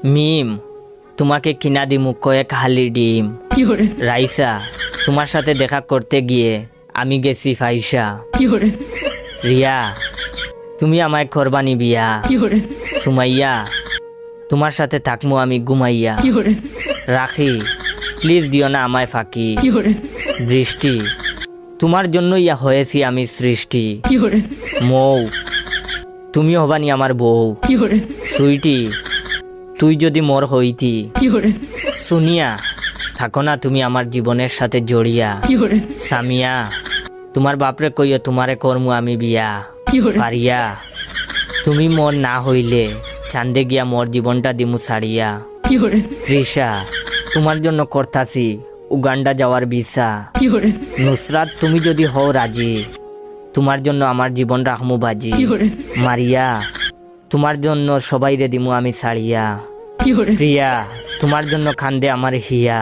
মিম, তোমাকে কিনা দিমু কয়েক হালি ডিম। রাইসা, তোমার সাথে দেখা করতে গিয়ে আমি গেছি ফাইসা। রিয়া, তুমি আমায় করবানি বিয়া। সুমাইয়া, তোমার সাথে থাকমু আমি ঘুমাইয়া। রাখি, প্লিজ দিও না আমায় ফাঁকি। বৃষ্টি, তোমার জন্য ইয়া হয়েছি আমি সৃষ্টি। মৌ, তুমি হবানি আমার বউ। সুইটি, তুই যদি মোর হইতি। সুনিয়া, থাকো না তুমি আমার জীবনের সাথে জড়িয়া। সামিয়া, তোমার বাপরে কইও তোমারে করমু আমি বিয়া। ফারিয়া, তুমি মোর না হইলে চান্দে গিয়া মোর জীবনটা দিমু সারিয়া। তৃষা, তোমার জন্য করতাছি উগান্ডা যাওয়ার ভিসা। নুসরাত, তুমি যদি হও রাজি, তোমার জন্য আমার জীবন রাখমু বাজি। মারিয়া, তোমার জন্য সবাই রে দিমু আমি সারিয়া। প্রিয়া, তোমার জন্য খান্দে আমার হিয়া।